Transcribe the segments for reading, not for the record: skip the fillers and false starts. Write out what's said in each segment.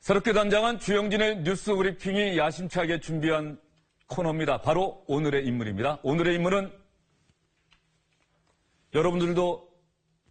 새롭게 단장한 주영진의 뉴스 브리핑이 야심차게 준비한 코너입니다. 바로 오늘의 인물입니다. 오늘의 인물은 여러분들도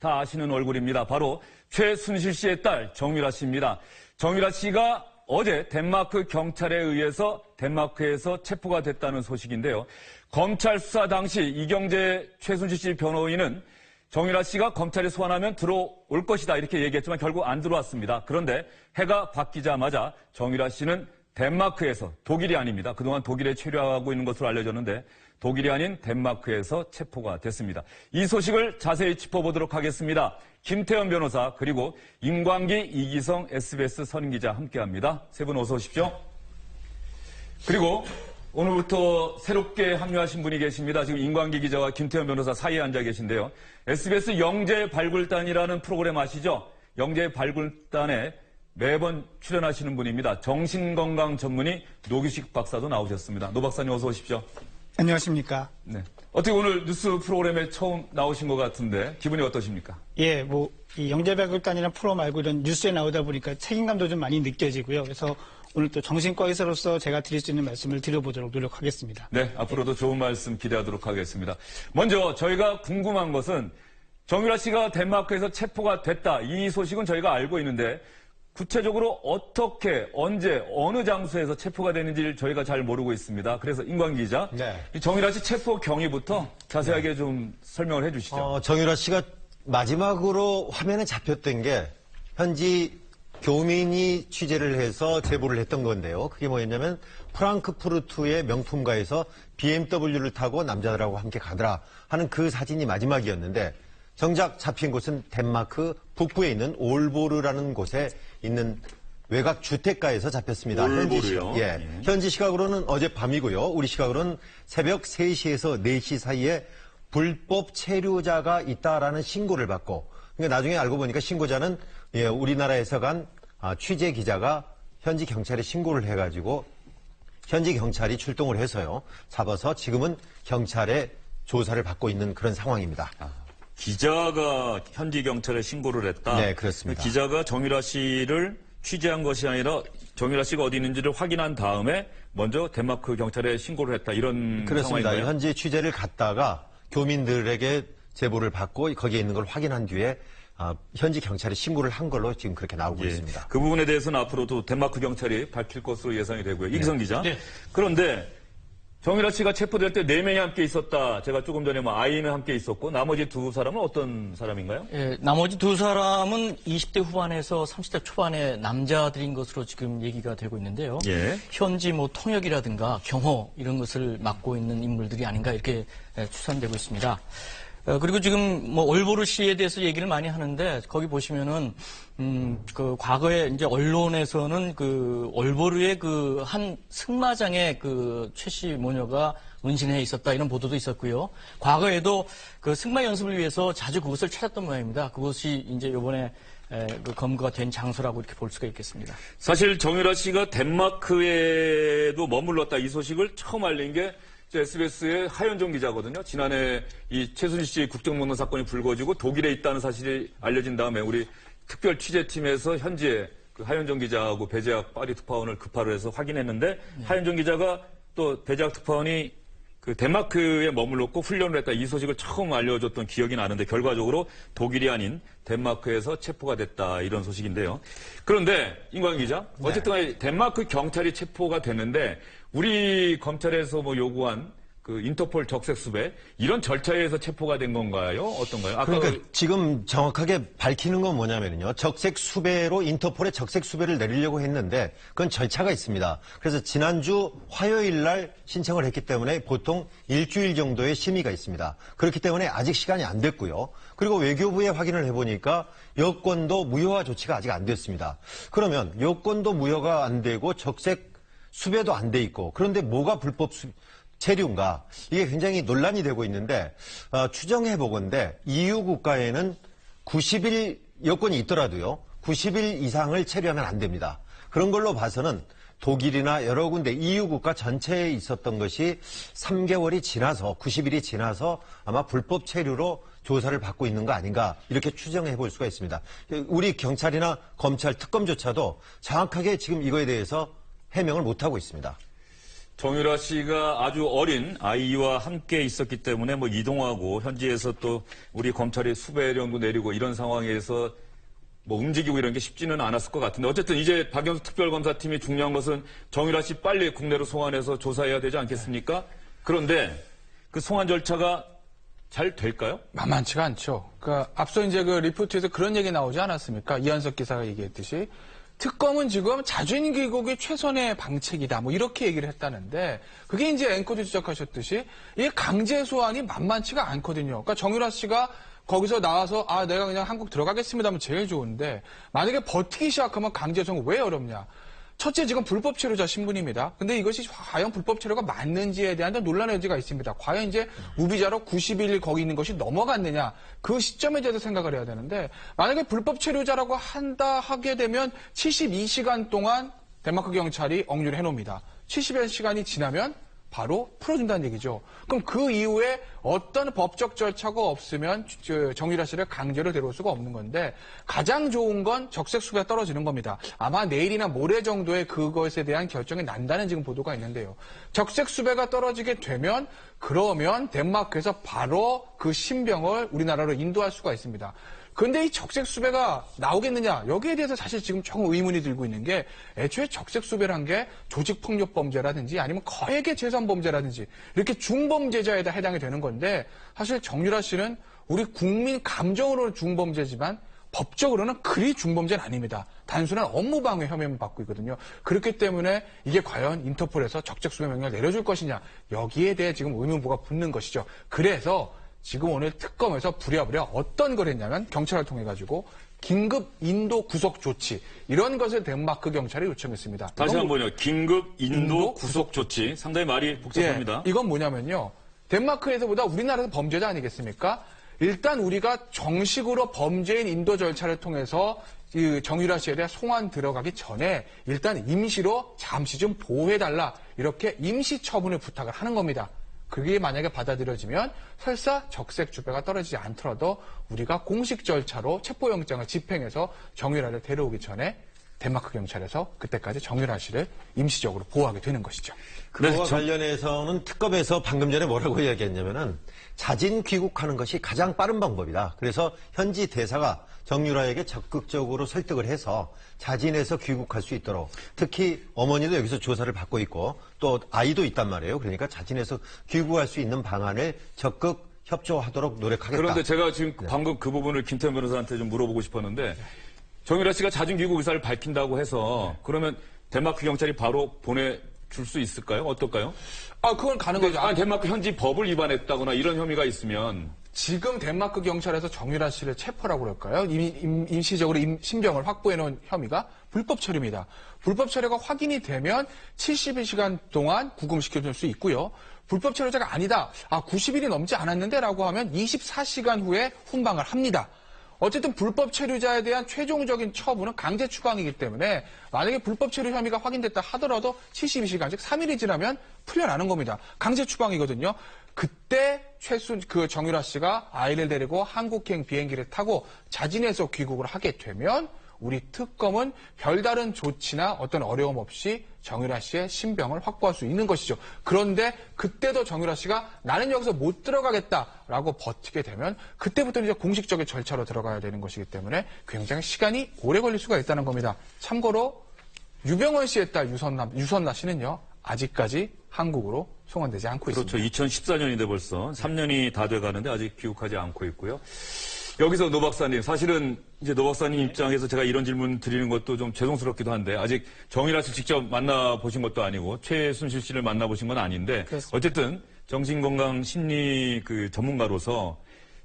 다 아시는 얼굴입니다. 바로 최순실 씨의 딸 정유라 씨입니다. 정유라 씨가 어제 덴마크 경찰에 의해서 덴마크에서 체포가 됐다는 소식인데요. 검찰 수사 당시 이경재 최순실 씨 변호인은 정유라 씨가 검찰에 소환하면 들어올 것이다 이렇게 얘기했지만 결국 안 들어왔습니다. 그런데 해가 바뀌자마자 정유라 씨는 덴마크에서, 독일이 아닙니다. 그동안 독일에 체류하고 있는 것으로 알려졌는데 독일이 아닌 덴마크에서 체포가 됐습니다. 이 소식을 자세히 짚어보도록 하겠습니다. 김태현 변호사 그리고 임광기, 이기성 SBS 선임기자 함께합니다. 세 분 어서 오십시오. 그리고 오늘부터 새롭게 합류하신 분이 계십니다. 지금 임광기 기자와 김태현 변호사 사이에 앉아 계신데요. SBS 영재발굴단이라는 프로그램 아시죠? 영재발굴단에 매번 출연하시는 분입니다. 정신건강 전문의 노규식 박사도 나오셨습니다. 노 박사님 어서 오십시오. 안녕하십니까. 네. 어떻게 오늘 뉴스 프로그램에 처음 나오신 것 같은데 기분이 어떠십니까? 예, 이 영재발굴단이라는 프로 말고 이런 뉴스에 나오다 보니까 책임감도 좀 많이 느껴지고요. 그래서 오늘 또 정신과 의사로서 제가 드릴 수 있는 말씀을 드려보도록 노력하겠습니다. 네, 앞으로도 좋은 말씀 기대하도록 하겠습니다. 먼저 저희가 궁금한 것은 정유라 씨가 덴마크에서 체포가 됐다. 이 소식은 저희가 알고 있는데 구체적으로 어떻게, 언제, 어느 장소에서 체포가 되는지를 저희가 잘 모르고 있습니다. 그래서 임광기 기자, 이 정유라 씨 체포 경위부터 자세하게 좀 설명을 해 주시죠. 정유라 씨가 마지막으로 화면에 잡혔던 게 현지 교민이 취재를 해서 제보를 했던 건데요. 그게 뭐였냐면 프랑크푸르트의 명품가에서 BMW를 타고 남자들하고 함께 가더라 하는 그 사진이 마지막이었는데 정작 잡힌 곳은 덴마크 북부에 있는 올보르라는 곳에 있는 외곽 주택가에서 잡혔습니다. 올보르요? 현지 시각으로는 어젯밤이고요. 우리 시각으로는 새벽 3시에서 4시 사이에 불법 체류자가 있다라는 신고를 받고 그러니까 나중에 알고 보니까 신고자는 우리나라에서 간 취재 기자가 현지 경찰에 신고를 해가지고 현지 경찰이 출동을 해서요. 잡아서 지금은 경찰의 조사를 받고 있는 그런 상황입니다. 기자가 현지 경찰에 신고를 했다? 네, 그렇습니다. 기자가 정유라 씨를 취재한 것이 아니라 정유라 씨가 어디 있는지를 확인한 다음에 먼저 덴마크 경찰에 신고를 했다. 이런 그렇습니다. 상황인가요? 현지 취재를 갔다가 교민들에게 제보를 받고 거기에 있는 걸 확인한 뒤에 현지 경찰에 신고를 한 걸로 지금 그렇게 나오고 있습니다. 그 부분에 대해서는 앞으로도 덴마크 경찰이 밝힐 것으로 예상이 되고요. 이기성 기자. 네. 그런데 정유라 씨가 체포될 때 4명이 함께 있었다. 제가 조금 전에 아이는 함께 있었고 나머지 두 사람은 어떤 사람인가요? 예, 나머지 두 사람은 20대 후반에서 30대 초반의 남자들인 것으로 지금 얘기가 되고 있는데요. 예. 현지 통역이라든가 경호 이런 것을 맡고 있는 인물들이 아닌가 이렇게 추산되고 있습니다. 그리고 지금 올보르 씨에 대해서 얘기를 많이 하는데 거기 보시면은 그 과거에 이제 언론에서는 그 올보르의 그 한 승마장에 그 최 씨 모녀가 은신해 있었다 이런 보도도 있었고요. 과거에도 그 승마 연습을 위해서 자주 그곳을 찾았던 모양입니다. 그곳이 이제 이번에 그 검거가 된 장소라고 이렇게 볼 수가 있겠습니다. 사실 정유라 씨가 덴마크에도 머물렀다 이 소식을 처음 알린 게 SBS의 하현종 기자거든요. 지난해 이 최순실 씨 국정농단 사건이 불거지고 독일에 있다는 사실이 알려진 다음에 우리 특별 취재팀에서 현지에 그 하현종 기자하고 배재학 파리 특파원을 급파를 해서 확인했는데 하현종 기자가 또 배재학 특파원이 그 덴마크에 머물렀고 훈련을 했다 이 소식을 처음 알려줬던 기억이 나는데 결과적으로 독일이 아닌 덴마크에서 체포가 됐다 이런 소식인데요. 그런데 임광기 기자 어쨌든 간에 덴마크 경찰이 체포가 됐는데 우리 검찰에서 요구한 그 인터폴 적색 수배 이런 절차에 의해서 체포가 된 건가요? 어떤가요? 그러니까 지금 정확하게 밝히는 건 뭐냐면요. 적색 수배로 인터폴에 적색 수배를 내리려고 했는데 그건 절차가 있습니다. 그래서 지난주 화요일 날 신청을 했기 때문에 보통 일주일 정도의 심의가 있습니다. 그렇기 때문에 아직 시간이 안 됐고요. 그리고 외교부에 확인을 해보니까 여권도 무효화 조치가 아직 안 됐습니다. 그러면 여권도 무효가 안 되고 적색 수배도 안 돼 있고 그런데 뭐가 불법 체류인가 이게 굉장히 논란이 되고 있는데 추정해 보건대 EU 국가에는 90일 여권이 있더라도요 90일 이상을 체류하면 안 됩니다. 그런 걸로 봐서는 독일이나 여러 군데 EU 국가 전체에 있었던 것이 3개월이 지나서 90일이 지나서 아마 불법 체류로 조사를 받고 있는 거 아닌가 이렇게 추정해 볼 수가 있습니다. 우리 경찰이나 검찰 특검조차도 정확하게 지금 이거에 대해서 해명을 못하고 있습니다. 정유라 씨가 아주 어린 아이와 함께 있었기 때문에 뭐 이동하고 현지에서 또 우리 검찰이 수배령도 내리고 이런 상황에서 뭐 움직이고 이런 게 쉽지는 않았을 것 같은데 어쨌든 이제 박영수 특별검사팀이 중요한 것은 정유라 씨 빨리 국내로 송환해서 조사해야 되지 않겠습니까? 그런데 그 송환 절차가 잘 될까요? 만만치가 않죠. 그러니까 앞서 이제 그 리포트에서 그런 얘기 나오지 않았습니까? 이한석 기사가 얘기했듯이 특검은 지금 자주인 귀국이 최선의 방책이다. 뭐 이렇게 얘기를 했다는데 그게 이제 앵커도 지적하셨듯이 이게 강제 소환이 만만치가 않거든요. 그러니까 정유라 씨가 거기서 나와서 내가 그냥 한국 들어가겠습니다 하면 제일 좋은데 만약에 버티기 시작하면 강제 소환 왜 어렵냐? 첫째, 지금 불법 체류자 신분입니다. 근데 이것이 과연 불법 체류가 맞는지에 대한 논란의 여지가 있습니다. 과연 이제 무비자로 90일 거기 있는 것이 넘어갔느냐. 그 시점에 대해서 생각을 해야 되는데, 만약에 불법 체류자라고 하게 되면 72시간 동안 덴마크 경찰이 억류를 해놓습니다. 71시간이 지나면 바로 풀어준다는 얘기죠. 그럼 그 이후에 어떤 법적 절차가 없으면 정유라 씨를 강제로 데려올 수가 없는 건데 가장 좋은 건 적색 수배가 떨어지는 겁니다. 아마 내일이나 모레 정도에 그것에 대한 결정이 난다는 지금 보도가 있는데요. 적색 수배가 떨어지게 되면 그러면 덴마크에서 바로 그 신병을 우리나라로 인도할 수가 있습니다. 그런데 이 적색 수배가 나오겠느냐? 여기에 대해서 사실 지금 조금 의문이 들고 있는 게 애초에 적색 수배란 게 조직폭력 범죄라든지 아니면 거액의 재산 범죄라든지 이렇게 중범죄자에 해당이 되는 건데 사실 정유라 씨는 우리 국민 감정으로는 중범죄지만 법적으로는 그리 중범죄는 아닙니다. 단순한 업무방해 혐의만 받고 있거든요. 그렇기 때문에 이게 과연 인터폴에서 적색 수배 명령을 내려줄 것이냐? 여기에 대해 지금 의문부가 붙는 것이죠. 그래서 지금 오늘 특검에서 부랴부랴 어떤 걸 했냐면 경찰을 통해 가지고 긴급 인도 구속 조치 이런 것을 덴마크 경찰이 요청했습니다. 다시 한번요. 긴급 인도 구속 조치. 상당히 말이 복잡합니다. 예, 이건 뭐냐면요. 덴마크에서보다 우리나라에서 범죄자 아니겠습니까? 일단 우리가 정식으로 범죄인 인도 절차를 통해서 이 정유라 씨에 대한 송환 들어가기 전에 일단 임시로 잠시 좀 보호해달라 이렇게 임시 처분을 부탁을 하는 겁니다. 그게 만약에 받아들여지면 설사 적색 수배가 떨어지지 않더라도 우리가 공식 절차로 체포영장을 집행해서 정유라를 데려오기 전에 덴마크 경찰에서 그때까지 정유라 씨를 임시적으로 보호하게 되는 것이죠. 그와 관련해서는 특검에서 방금 전에 뭐라고 이야기했냐면은 자진 귀국하는 것이 가장 빠른 방법이다. 그래서 현지 대사가 정유라에게 적극적으로 설득을 해서 자진해서 귀국할 수 있도록 특히 어머니도 여기서 조사를 받고 있고 또 아이도 있단 말이에요. 그러니까 자진해서 귀국할 수 있는 방안을 적극 협조하도록 노력하겠다. 그런데 제가 지금 방금 그 부분을 김태현 변호사한테 좀 물어보고 싶었는데 정유라 씨가 자진 귀국 의사를 밝힌다고 해서 그러면 덴마크 경찰이 바로 보내줄 수 있을까요? 어떨까요? 그건 가는 거죠. 덴마크 현지 법을 위반했다거나 이런 혐의가 있으면 지금 덴마크 경찰에서 정유라 씨를 체포라고 그럴까요? 임시적으로 신병을 확보해 놓은 혐의가 불법 체류입니다. 불법 체류가 확인이 되면 72시간 동안 구금시켜줄 수 있고요. 불법 체류자가 아니다. 90일이 넘지 않았는데 라고 하면 24시간 후에 훈방을 합니다. 어쨌든 불법 체류자에 대한 최종적인 처분은 강제 추방이기 때문에 만약에 불법 체류 혐의가 확인됐다 하더라도 72시간, 즉 3일이 지나면 풀려나는 겁니다. 강제 추방이거든요. 그때 정유라 씨가 아이를 데리고 한국행 비행기를 타고 자진해서 귀국을 하게 되면 우리 특검은 별다른 조치나 어떤 어려움 없이 정유라 씨의 신병을 확보할 수 있는 것이죠. 그런데 그때도 정유라 씨가 나는 여기서 못 들어가겠다라고 버티게 되면 그때부터는 이제 공식적인 절차로 들어가야 되는 것이기 때문에 굉장히 시간이 오래 걸릴 수가 있다는 겁니다. 참고로 유병원 씨의 딸 유선나 씨는요. 아직까지 한국으로 송환되지 않고 있습니다. 그렇죠. 2014년인데 벌써 3년이 다 돼가는데 아직 귀국하지 않고 있고요. 여기서 노 박사님, 사실은 이제 노 박사님 입장에서 제가 이런 질문 드리는 것도 좀 죄송스럽기도 한데 아직 정유라 씨 직접 만나보신 것도 아니고 최순실 씨를 만나보신 건 아닌데 그렇습니다. 어쨌든 정신건강 심리 그 전문가로서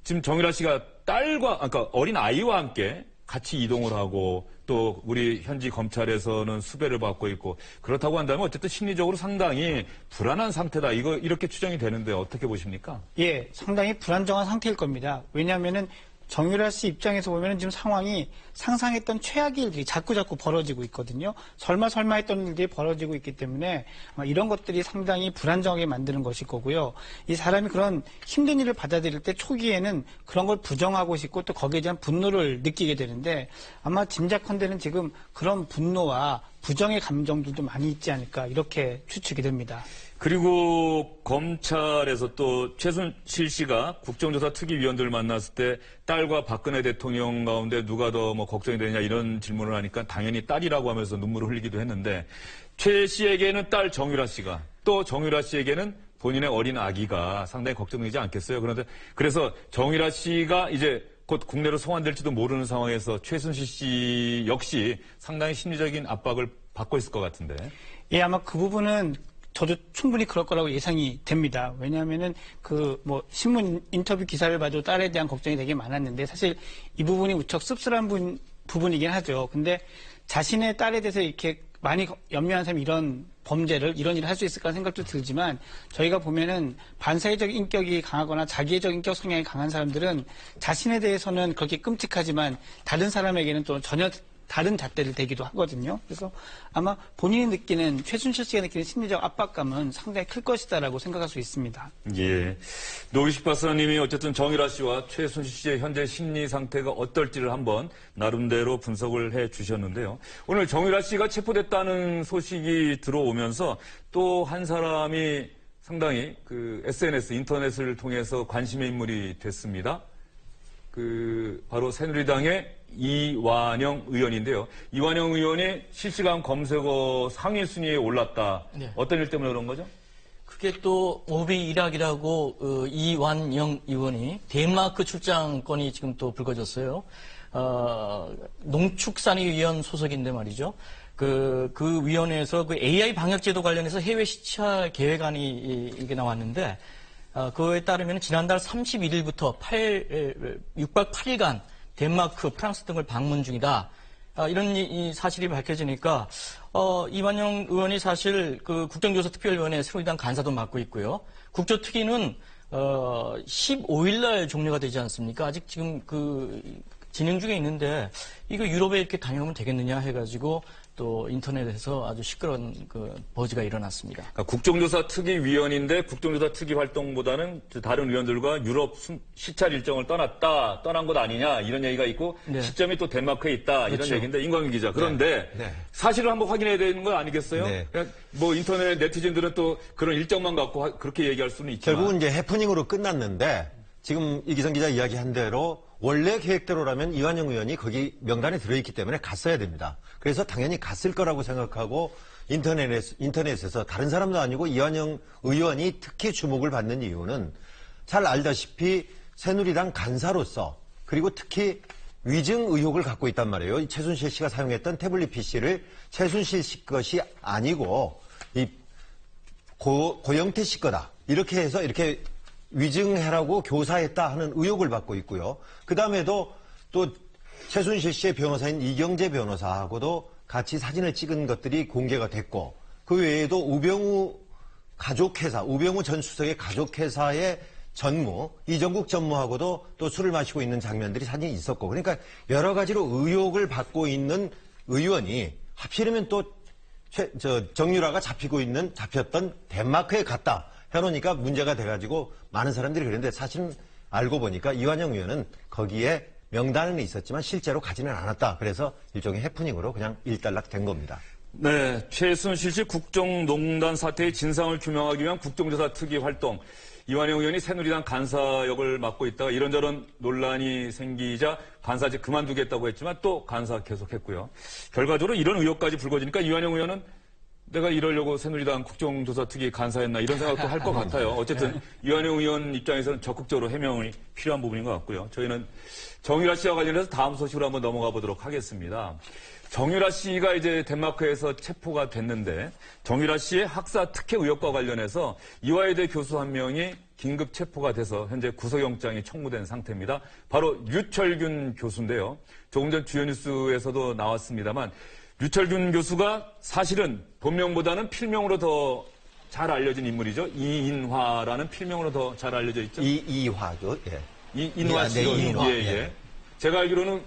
지금 정유라 씨가 그러니까 어린 아이와 함께 같이 이동을 하고 또 우리 현지 검찰에서는 수배를 받고 있고 그렇다고 한다면 어쨌든 심리적으로 상당히 불안한 상태다. 이렇게 추정이 되는데 어떻게 보십니까? 예, 상당히 불안정한 상태일 겁니다. 왜냐하면은 정유라 씨 입장에서 보면 지금 상황이 상상했던 최악의 일들이 자꾸 벌어지고 있거든요. 설마 했던 일들이 벌어지고 있기 때문에 아마 이런 것들이 상당히 불안정하게 만드는 것일 거고요. 이 사람이 그런 힘든 일을 받아들일 때 초기에는 그런 걸 부정하고 싶고 또 거기에 대한 분노를 느끼게 되는데 아마 짐작컨대는 지금 그런 분노와 부정의 감정들도 많이 있지 않을까 이렇게 추측이 됩니다. 그리고 검찰에서 또 최순실 씨가 국정조사 특위위원들을 만났을 때 딸과 박근혜 대통령 가운데 누가 더 뭐 걱정이 되느냐 이런 질문을 하니까 당연히 딸이라고 하면서 눈물을 흘리기도 했는데 최 씨에게는 딸 정유라 씨가 또 정유라 씨에게는 본인의 어린 아기가 상당히 걱정되지 않겠어요? 그런데 그래서 정유라 씨가 이제 곧 국내로 송환될지도 모르는 상황에서 최순실 씨 역시 상당히 심리적인 압박을 받고 있을 것 같은데. 예, 아마 그 부분은 저도 충분히 그럴 거라고 예상이 됩니다. 왜냐하면은 신문 인터뷰 기사를 봐도 딸에 대한 걱정이 되게 많았는데 사실 이 부분이 무척 씁쓸한 부분이긴 하죠. 근데 자신의 딸에 대해서 이렇게 많이 염려하는 사람이 이런 범죄를, 이런 일을 할 수 있을까 생각도 들지만 저희가 보면은 반사회적 인격이 강하거나 자기애적 인격 성향이 강한 사람들은 자신에 대해서는 그렇게 끔찍하지만 다른 사람에게는 또 전혀 다른 잣대를 대기도 하거든요. 그래서 아마 본인이 느끼는, 최순실 씨가 느끼는 심리적 압박감은 상당히 클 것이다라고 생각할 수 있습니다. 예. 노기식 박사님이 어쨌든 정유라 씨와 최순실 씨의 현재 심리 상태가 어떨지를 한번 나름대로 분석을 해 주셨는데요. 오늘 정유라 씨가 체포됐다는 소식이 들어오면서 또 한 사람이 상당히 SNS, 인터넷을 통해서 관심의 인물이 됐습니다. 바로 새누리당의 이완영 의원인데요. 이완영 의원이 실시간 검색어 상위 순위에 올랐다. 네. 어떤 일 때문에 그런 거죠? 그게 또 오비 이락이라고 이완영 의원이 덴마크 출장권이 지금 또 불거졌어요. 농축산위위원 소속인데 말이죠. 그 위원회에서 AI 방역제도 관련해서 해외 시찰 계획안이 이게 나왔는데 그거에 따르면 지난달 31일부터 6박 8일간 덴마크, 프랑스 등을 방문 중이다. 이런 이 사실이 밝혀지니까 이완영 의원이 사실 국정조사 특별위원회 새누리당 간사도 맡고 있고요. 국조특위는 15일 날 종료가 되지 않습니까? 아직 지금 진행 중에 있는데 이거 유럽에 이렇게 다녀오면 되겠느냐 해가지고 또 인터넷에서 아주 시끄러운 버즈가 일어났습니다. 그러니까 국정조사 특위위원인데 국정조사 특위 활동보다는 다른 의원들과 유럽 시찰 일정을 떠난 것 아니냐 이런 얘기가 있고 네. 시점이 또 덴마크에 있다 그렇죠. 이런 얘기인데 임광규 기자 그런데 네. 사실을 한번 확인해야 되는 거 아니겠어요? 네. 그냥 인터넷 네티즌들은 또 그런 일정만 갖고 그렇게 얘기할 수는 있지만 결국은 이제 해프닝으로 끝났는데 지금 이기성 기자 이야기한 대로 원래 계획대로라면 이완영 의원이 거기 명단에 들어있기 때문에 갔어야 됩니다. 그래서 당연히 갔을 거라고 생각하고 인터넷에서 다른 사람도 아니고 이완영 의원이 특히 주목을 받는 이유는 잘 알다시피 새누리당 간사로서 그리고 특히 위증 의혹을 갖고 있단 말이에요. 최순실 씨가 사용했던 태블릿 PC를 최순실 씨 것이 아니고 고영태 씨 거다. 이렇게 해서 이렇게 위증해라고 교사했다 하는 의혹을 받고 있고요. 그 다음에도 또 최순실 씨의 변호사인 이경재 변호사하고도 같이 사진을 찍은 것들이 공개가 됐고 그 외에도 우병우 전 수석의 가족회사의 전무, 이정국 전무하고도 또 술을 마시고 있는 장면들이 사진이 있었고 그러니까 여러 가지로 의혹을 받고 있는 의원이 하필이면 또 정유라가 잡혔던 덴마크에 갔다 해놓으니까 문제가 돼가지고 많은 사람들이 그랬는데 사실은 알고 보니까 이완영 의원은 거기에 명단은 있었지만 실제로 가지는 않았다. 그래서 일종의 해프닝으로 그냥 일단락 된 겁니다. 네, 최순실 씨 국정농단 사태의 진상을 규명하기 위한 국정조사 특위 활동. 이완영 의원이 새누리당 간사 역을 맡고 있다가 이런저런 논란이 생기자 간사직 그만두겠다고 했지만 또 간사 계속했고요. 결과적으로 이런 의혹까지 불거지니까 이완영 의원은 내가 이러려고 새누리당 국정조사 특위 간사했나 이런 생각도 할 것 같아요. 어쨌든 이완영 의원 입장에서는 적극적으로 해명이 필요한 부분인 것 같고요. 저희는 정유라 씨와 관련해서 다음 소식으로 한번 넘어가 보도록 하겠습니다. 정유라 씨가 이제 덴마크에서 체포가 됐는데 정유라 씨의 학사 특혜 의혹과 관련해서 이화여대 교수 한 명이 긴급 체포가 돼서 현재 구속영장이 청구된 상태입니다. 바로 류철균 교수인데요. 조금 전 주요 뉴스에서도 나왔습니다만 류철균 교수가 사실은 본명보다는 필명으로 더 잘 알려진 인물이죠. 이인화라는 필명으로 더 잘 알려져 있죠. 이화죠. 예. 이인화 씨가 이인화. 예, 예. 제가 알기로는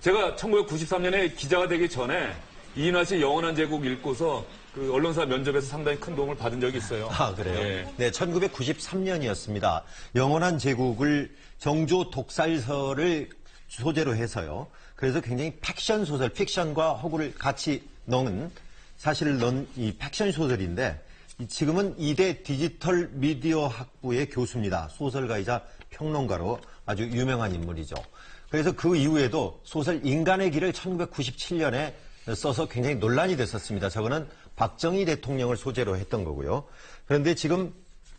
제가 1993년에 기자가 되기 전에 이인화 씨의 영원한 제국 읽고서 그 언론사 면접에서 상당히 큰 도움을 받은 적이 있어요. 아, 그래요? 예. 네, 1993년이었습니다. 영원한 제국을 정조 독살설을 소재로 해서요. 그래서 굉장히 팩션 소설, 픽션과 허구를 같이 사실을 넣은 이 팩션 소설인데 지금은 이대 디지털 미디어 학부의 교수입니다. 소설가이자 평론가로 아주 유명한 인물이죠. 그래서 그 이후에도 소설 인간의 길을 1997년에 써서 굉장히 논란이 됐었습니다. 저거는 박정희 대통령을 소재로 했던 거고요. 그런데 지금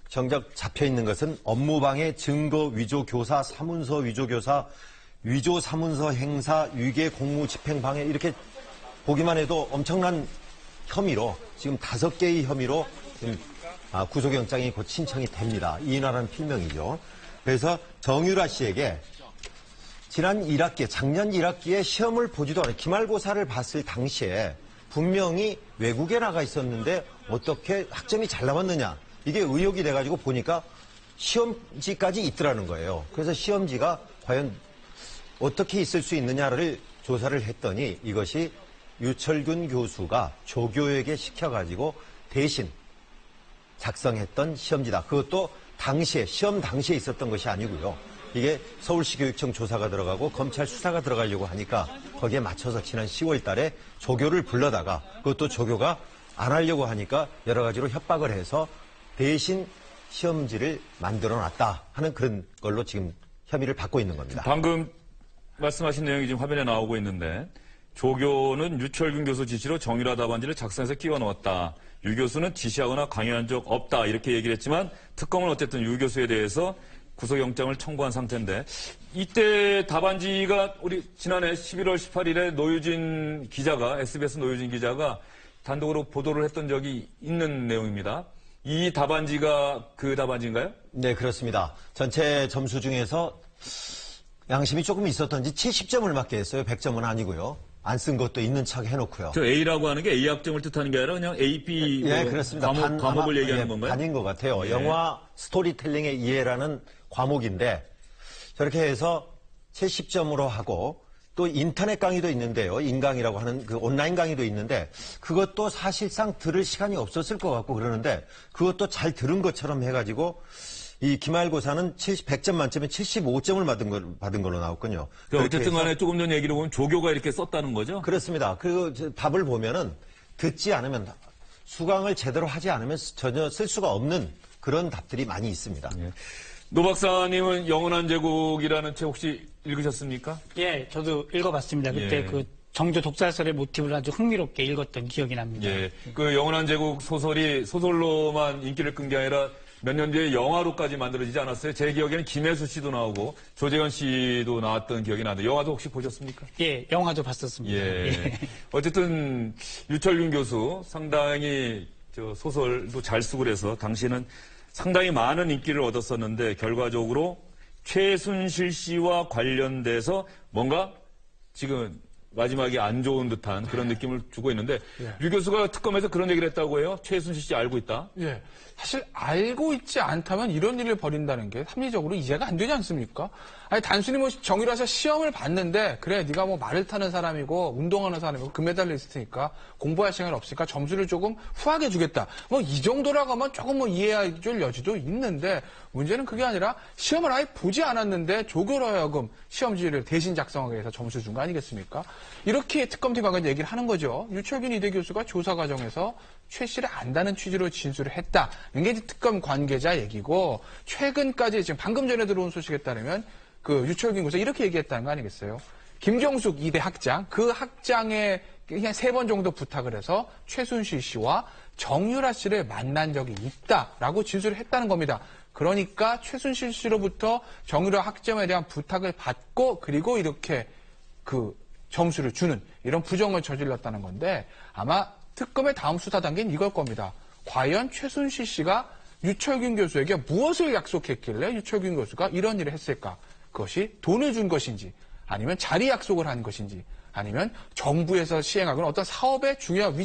정작 잡혀 있는 것은 업무방해, 증거 위조 교사, 사문서 위조 교사, 위조 사문서 행사, 위계 공무 집행 방해 이렇게 보기만 해도 엄청난 혐의로 지금 5개의 혐의로 구속영장이 곧 신청이 됩니다. 이인화라는 필명이죠. 그래서 정유라 씨에게 지난 1학기, 작년 1학기에 시험을 보지도 않은 기말고사를 봤을 당시에 분명히 외국에 나가 있었는데 어떻게 학점이 잘 나왔느냐. 이게 의혹이 돼가지고 보니까 시험지까지 있더라는 거예요. 그래서 시험지가 과연 어떻게 있을 수 있느냐를 조사를 했더니 이것이 유철균 교수가 조교에게 시켜가지고 대신 작성했던 시험지다. 그것도 시험 당시에 있었던 것이 아니고요. 이게 서울시 교육청 조사가 들어가고 검찰 수사가 들어가려고 하니까 거기에 맞춰서 지난 10월 달에 조교를 불러다가 그것도 조교가 안 하려고 하니까 여러 가지로 협박을 해서 대신 시험지를 만들어 놨다 하는 그런 걸로 지금 혐의를 받고 있는 겁니다. 방금 말씀하신 내용이 지금 화면에 나오고 있는데 조교는 유철균 교수 지시로 정유라 답안지를 작성해서 끼워 넣었다. 유 교수는 지시하거나 강요한 적 없다. 이렇게 얘기를 했지만 특검은 어쨌든 유 교수에 대해서 구속영장을 청구한 상태인데 이때 답안지가 우리 지난해 11월 18일에 노유진 기자가 SBS 노유진 기자가 단독으로 보도를 했던 적이 있는 내용입니다. 이 답안지가 그 답안지인가요? 네, 그렇습니다. 전체 점수 중에서 양심이 조금 있었던지 70점을 맞게 했어요. 100점은 아니고요. 안 쓴 것도 있는 척 해놓고요. 저 A라고 하는 게 A 학점을 뜻하는 게 아니라 그냥 A, B 예, 그렇습니다. 과목을 얘기하는 예, 건가요? 반인 것 같아요. 예. 영화 스토리텔링의 이해라는 과목인데 저렇게 해서 70점으로 하고 또 인터넷 강의도 있는데요. 인강이라고 하는 그 온라인 강의도 있는데 그것도 사실상 들을 시간이 없었을 것 같고 그러는데 그것도 잘 들은 것처럼 해가지고 이 기말고사는 100점 만점에 75점을 받은 걸로 나왔군요. 어쨌든 간에 조금 전 얘기를 보면 조교가 이렇게 썼다는 거죠? 그렇습니다. 그리고 답을 보면은 듣지 않으면 수강을 제대로 하지 않으면 전혀 쓸 수가 없는 그런 답들이 많이 있습니다. 예. 노 박사님은 영원한 제국이라는 책 혹시 읽으셨습니까? 예, 저도 읽어봤습니다. 그때 예. 그 정조 독살설의 모티브를 아주 흥미롭게 읽었던 기억이 납니다. 예. 그 영원한 제국 소설이 소설로만 인기를 끈 게 아니라 몇 년 뒤에 영화로까지 만들어지지 않았어요? 제 기억에는 김혜수 씨도 나오고 조재현 씨도 나왔던 기억이 나는데 영화도 혹시 보셨습니까? 예, 영화도 봤었습니다. 예. 어쨌든 유철균 교수 상당히 소설도 잘 쓰고 그래서 당시에는 상당히 많은 인기를 얻었었는데 결과적으로 최순실 씨와 관련돼서 뭔가 지금 마지막에 안 좋은 듯한 그런 느낌을 주고 있는데 유 교수가 특검에서 그런 얘기를 했다고 해요? 최순실 씨 알고 있다? 예. 사실 알고 있지 않다면 이런 일을 벌인다는 게 합리적으로 이해가 안 되지 않습니까? 아니 단순히 뭐 정유라서 시험을 봤는데 그래 네가 뭐 말을 타는 사람이고 운동하는 사람이고 금메달리스트니까 공부할 시간 없으니까 점수를 조금 후하게 주겠다. 뭐 이 정도라고 하면 조금 뭐 이해할 여지도 있는데 문제는 그게 아니라 시험을 아예 보지 않았는데 조교로 하여금 시험지를 대신 작성하게 해서 점수 준 거 아니겠습니까? 이렇게 특검팀하고 얘기를 하는 거죠. 유철균 이대 교수가 조사 과정에서 최 씨를 안다는 취지로 진술을 했다. 이게 이제 특검 관계자 얘기고 최근까지 지금 방금 전에 들어온 소식에 따르면 그 유철균 교수 이렇게 얘기했다는 거 아니겠어요? 김정숙 이대 학장, 그 학장에 그냥 3번 정도 부탁을 해서 최순실 씨와 정유라 씨를 만난 적이 있다라고 진술을 했다는 겁니다. 그러니까 최순실 씨로부터 정유라 학점에 대한 부탁을 받고 그리고 이렇게 그 점수를 주는 이런 부정을 저질렀다는 건데 아마 특검의 다음 수사 단계는 이걸 겁니다. 과연 최순실 씨가 유철균 교수에게 무엇을 약속했길래 유철균 교수가 이런 일을 했을까? 그것이 돈을 준 것인지 아니면 자리 약속을 한 것인지 아니면 정부에서 시행하거나 어떤 사업의 중요한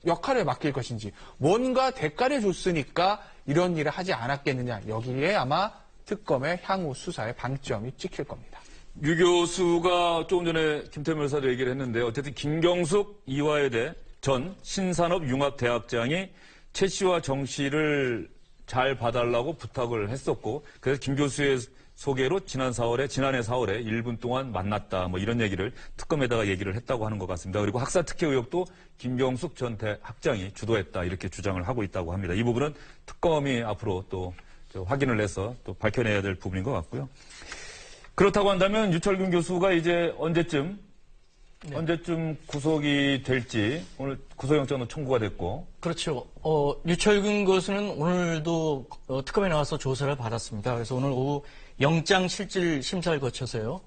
역할을 맡길 것인지 뭔가 대가를 줬으니까 이런 일을 하지 않았겠느냐. 여기에 아마 특검의 향후 수사에 방점이 찍힐 겁니다. 유 교수가 조금 전에 김태현 변호사도 얘기를 했는데 어쨌든 김경숙 이화여대 전 신산업융합대학장이 최 씨와 정 씨를 잘 봐달라고 부탁을 했었고 그래서 김 교수의 소개로 지난해 4월에 1분 동안 만났다 뭐 이런 얘기를 특검에다가 얘기를 했다고 하는 것 같습니다. 그리고 학사 특혜 의혹도 김경숙 전 학장이 주도했다 이렇게 주장을 하고 있다고 합니다. 이 부분은 특검이 앞으로 또 확인을 해서 또 밝혀내야 될 부분인 것 같고요. 그렇다고 한다면 유철균 교수가 이제 언제쯤 구속이 될지 오늘 구속영장도 청구가 됐고 그렇죠. 유철균 교수는 오늘도 특검에 나와서 조사를 받았습니다. 그래서 오늘 오후 영장 실질 심사를 거쳐서요.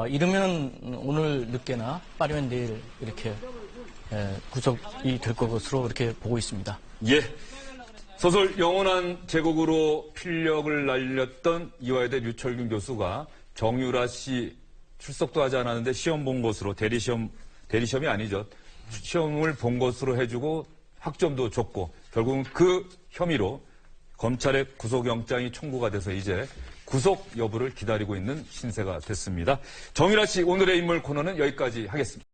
이르면 오늘 늦게나 빠르면 내일 이렇게 구속이 될 것으로 이렇게 보고 있습니다. 예. 소설 영원한 제국으로 필력을 날렸던 이화여대 유철균 교수가 정유라 씨 출석도 하지 않았는데 시험 본 것으로 대리시험이 아니죠. 시험을 본 것으로 해주고 학점도 줬고 결국은 그 혐의로 검찰의 구속영장이 청구가 돼서 이제 구속 여부를 기다리고 있는 신세가 됐습니다. 정유라 씨 오늘의 인물 코너는 여기까지 하겠습니다.